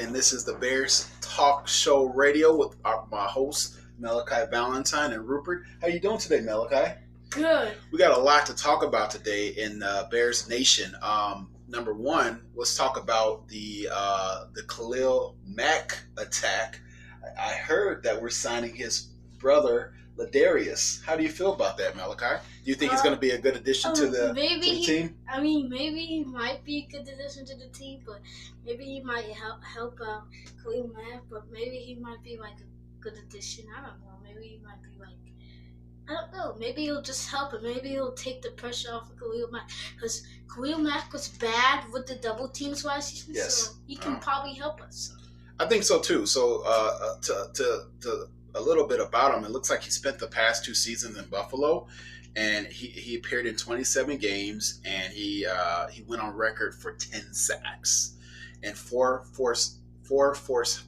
and this is the Bears Talk Show Radio with my hosts Malachi Valentine and Rupert. How you doing today, Malachi? Good. We got a lot to talk about today in Bears Nation. Number one, let's talk about the Khalil Mack attack. I heard that we're signing his brother Ladarius. How do you feel about that, Malachi? Do you think he's going to be a good addition to the team? Maybe he might be a good addition to the team, but maybe he might help out Khalil Mack. But maybe he might be like a good addition. I don't know. Maybe he might be like, I don't know. Maybe he'll just help him. Maybe he'll take the pressure off of Khalil Mack, because Khalil Mack was bad with the double teams last season. Yes. So he can probably help us. I think so too. So to a little bit about him, it looks like he spent the past 2 seasons in Buffalo, and he appeared in 27 games, and he went on record for 10 sacks and four forced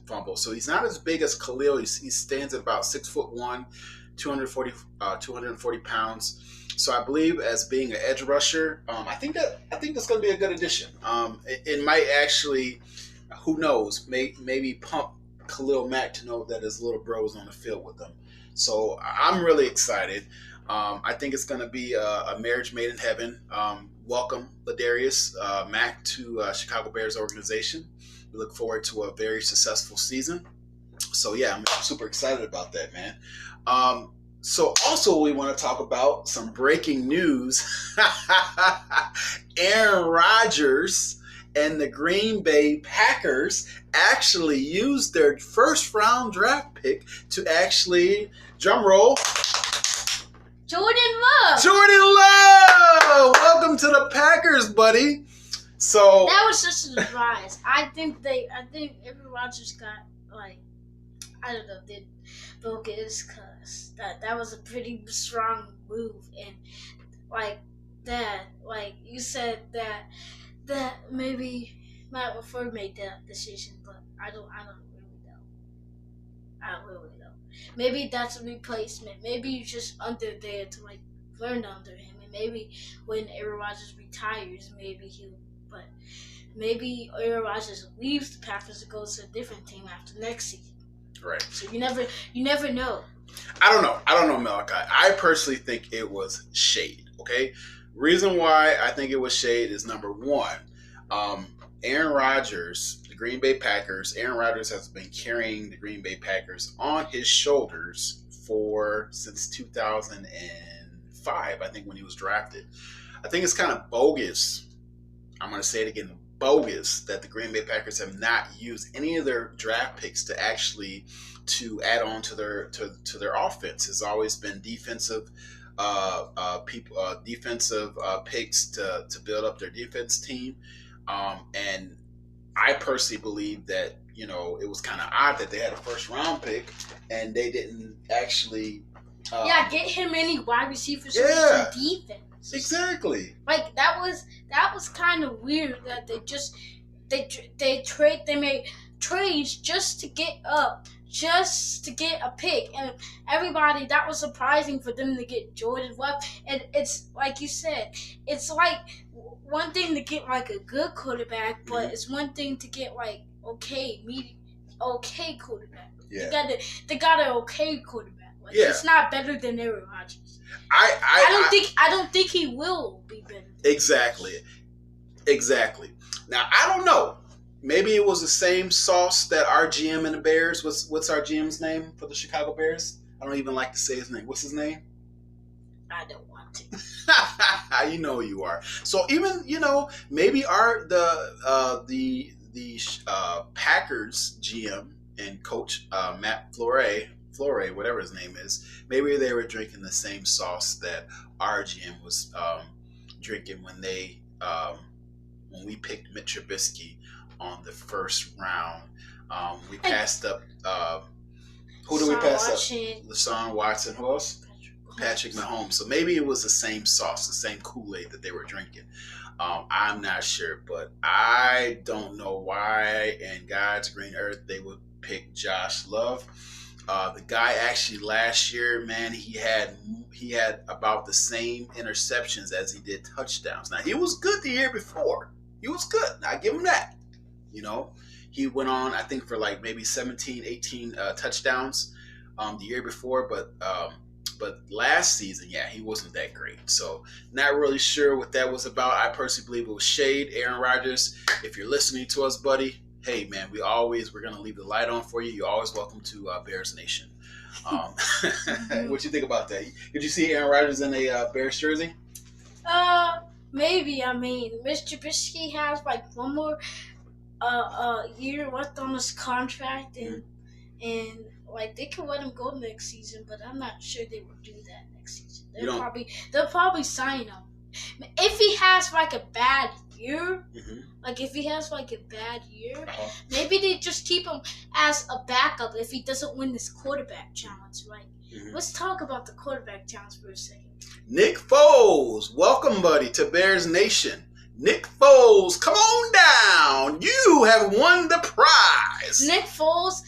fumbles. So he's not as big as Khalil. He stands at about 6'1", 240 pounds. So I believe as being an edge rusher, I think that's going to be a good addition. It might actually, who knows, maybe pump Khalil Mack to know that his little bro is on the field with them. So I'm really excited. I think it's going to be a marriage made in heaven. Welcome, Ladarius Mack, to Chicago Bears organization. We look forward to a very successful season. So yeah, I'm super excited about that, man. So also we want to talk about some breaking news. Aaron Rodgers and the Green Bay Packers actually used their first round draft pick to actually, drum roll, Jordan Love. Welcome to the Packers, buddy. So that was just a surprise. I think Aaron Rodgers got, like, I don't know, did focus, because that was a pretty strong move. And like you said that maybe Matt LaFleur made that decision, but I don't really know. I don't really know. Maybe that's a replacement. Maybe you're just under there to like learn under him, and maybe when Aaron Rodgers retires, but maybe Aaron Rodgers leaves the Packers and goes to a different team after next season. Right. So you never know. I don't know, Malachi. I personally think it was shade. Okay. Reason why I think it was shade is, number one, Aaron Rodgers, the Green Bay Packers. Aaron Rodgers has been carrying the Green Bay Packers on his shoulders since 2005. I think when he was drafted. I think it's kind of bogus. I'm going to say it again. Bogus that the Green Bay Packers have not used any of their draft picks to add on to their offense. It's always been defensive picks to build up their defense team. And I personally believe that, it was kind of odd that they had a first round pick and they didn't actually get him any wide receivers for defense. Exactly. Like that was kind of weird that they made trades just to get a pick, and everybody, that was surprising for them to get Jordan Love. And it's like you said, it's like one thing to get like a good quarterback, but it's one thing to get like okay quarterback. Yeah. They got an okay quarterback. Like, it's not better than Aaron Rodgers. I don't think he will be better. Exactly. Now I don't know. Maybe it was the same sauce that our GM in the Bears. What's our GM's name for the Chicago Bears? I don't even like to say his name. What's his name? I don't want to. You know you are. So even maybe the Packers GM and coach Matt Flore, whatever his name is, maybe they were drinking the same sauce that our GM was drinking when we picked Mitch Trubisky on the first round. We passed up. Who did we pass up? Deshaun Watson. Who else? Patrick Mahomes. So maybe it was the same sauce, the same Kool-Aid that they were drinking. I'm not sure, but I don't know why in God's green earth they would pick Josh Love. The guy actually last year, man, he had about the same interceptions as he did touchdowns. Now, he was good the year before. He was good. I give him that. He went on, I think, for like maybe 17, 18 touchdowns the year before, but last season, yeah, he wasn't that great. So not really sure what that was about. I personally believe it was shade. Aaron Rodgers, if you're listening to us, buddy, hey man, we're gonna leave the light on for you. You're always welcome to Bears Nation. What you think about that? Did you see Aaron Rodgers in a Bears jersey? Maybe. I mean, Mr. Trubisky has like one more year left on his contract, and like they could let him go next season, but I'm not sure they will do that next season. They'll probably sign him if he has like a bad year. Like if he has like a bad year, maybe they just keep him as a backup if he doesn't win this quarterback challenge. Right? Let's talk about the quarterback challenge for a second. Nick Foles, welcome, buddy, to Bears Nation. Nick Foles, come on down. You have won the prize. Nick Foles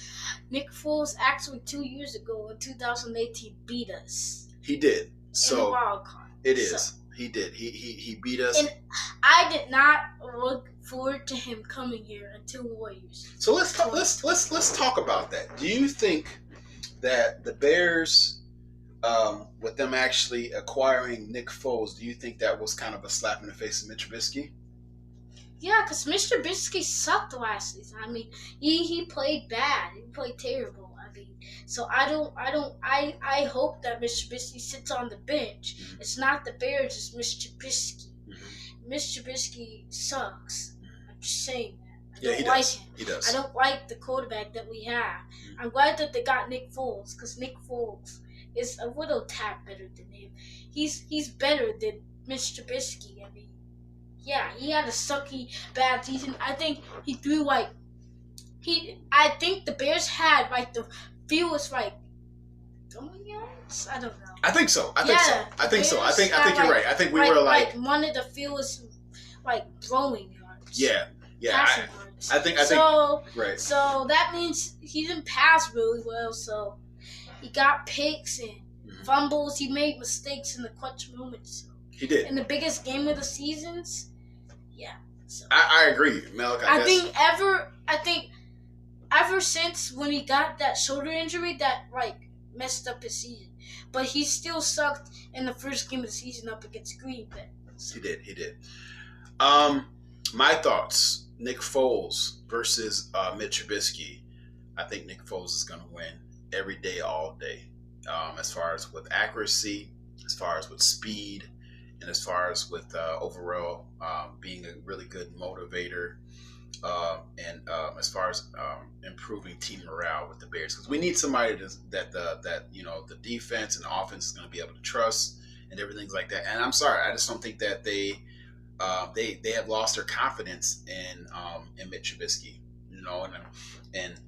actually 2 years ago in 2018 beat us. He did. So in the wild card. It is. So, he did. He beat us. And I did not look forward to him coming here until Warriors. So let's talk about that. Do you think that the Bears, with them actually acquiring Nick Foles, do you think that was kind of a slap in the face of Mitch Trubisky? Yeah, because Mr. Trubisky sucked last season. I mean, he played bad. He played terrible. I mean, so I hope that Mr. Trubisky sits on the bench. It's not the Bears, it's Mr. Trubisky. Mr. Trubisky sucks. I'm just saying that. I don't like him. He does. I don't like the quarterback that we have. I'm glad that they got Nick Foles, because Nick Foles is a little tad better than him. He's better than Mr. Trubisky. I mean, yeah, he had a sucky bad season. I think he threw I think the Bears had like the fewest like throwing yards. I don't know. I think so. I think so. I think you're right. I think we were like one of the fewest like throwing yards. Yeah. I think right. So that means he didn't pass really well. So he got picks and fumbles. He made mistakes in the clutch moments. So. He did. In the biggest game of the seasons. Yeah. So. I agree, Malachi. I think ever since when he got that shoulder injury, that like messed up his season. But he still sucked in the first game of the season up against Green Bay. So. He did. My thoughts: Nick Foles versus Mitch Trubisky. I think Nick Foles is going to win every day, all day. As far as with accuracy, as far as with speed, and as far as with overall being a really good motivator, and as far as improving team morale with the Bears, because we need somebody that the defense and the offense is going to be able to trust and everything like that. And I'm sorry, I just don't think that they have lost their confidence in Mitch Trubisky, and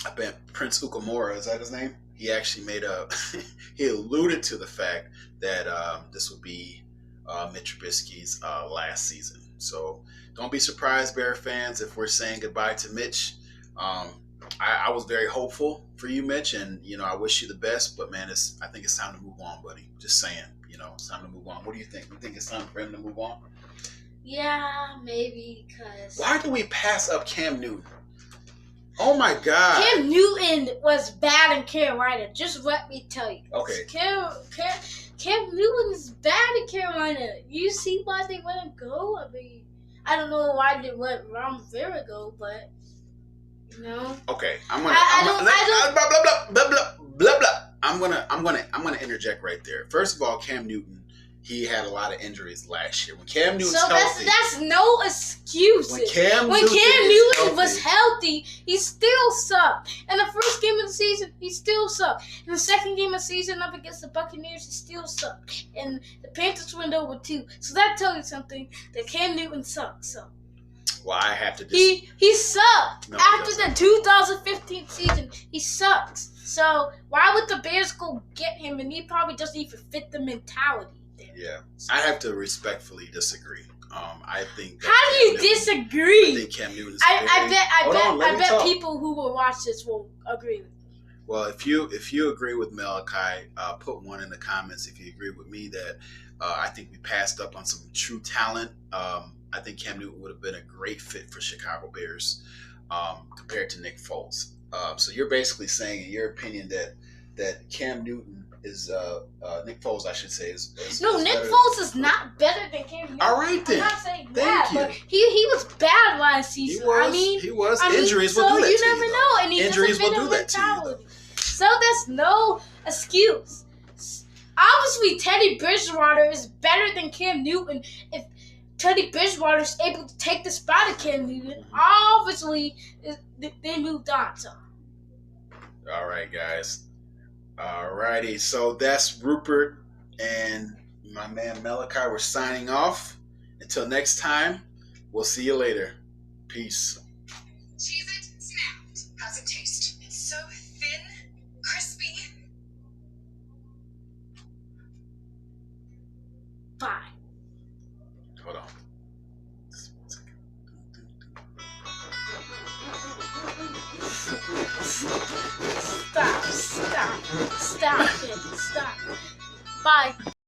I bet Prince Ukamura, is that his name? He actually he alluded to the fact that this would be Mitch Trubisky's last season. So don't be surprised, Bear fans, if we're saying goodbye to Mitch. I was very hopeful for you, Mitch, and I wish you the best. But man, I think it's time to move on, buddy. Just saying, it's time to move on. What do you think? You think it's time for him to move on? Yeah, maybe because. Why do we pass up Cam Newton? Oh my God! Cam Newton was bad in Carolina. Just let me tell you. Okay. Cam Newton is bad in Carolina. You see why they let him go? I mean, I don't know why they let Ron Rivera go, but Okay, I'm gonna interject right there. First of all, Cam Newton, he had a lot of injuries last year. When Cam Newton's healthy, that's no excuse. When Cam Newton was healthy, he still sucked. In the first game of the season, he still sucked. In the second game of the season, up against the Buccaneers, he still sucked. And the Panthers went over too. So that tells you something that Cam Newton sucked. So. Well, I have to. He sucked after the 2015 season. He sucks. So why would the Bears go get him? And he probably doesn't even fit the mentality. Yeah, I have to respectfully disagree. I think. How do you disagree? I think Cam Newton is I bet people who will watch this will agree with me. Well, if you agree with Malachi, put one in the comments. If you agree with me that I think we passed up on some true talent. I think Cam Newton would have been a great fit for Chicago Bears. compared to Nick Foles. So you're basically saying, in your opinion, that Cam Newton is Nick Foles, I should say, no. is Nick better Foles is not better than Cam Newton. All right then. I'm not saying Thank that, you. but he was bad last season. He was. Injuries so will do that you to never you, know, though. and he Injuries doesn't will fit do a that to you, though. mentality. So there's no excuse. Obviously, Teddy Bridgewater is better than Cam Newton. If Teddy Bridgewater is able to take the spot of Cam Newton, obviously they moved on to him. All right, guys. All righty. So that's Rupert and my man Malachi. We're signing off. Until next time, we'll see you later. Peace. Cheez-It Snapped. How's it taste? It's so thin, crispy. Bye. Hold on. Just 1 second. Stop it. Stop. Bye.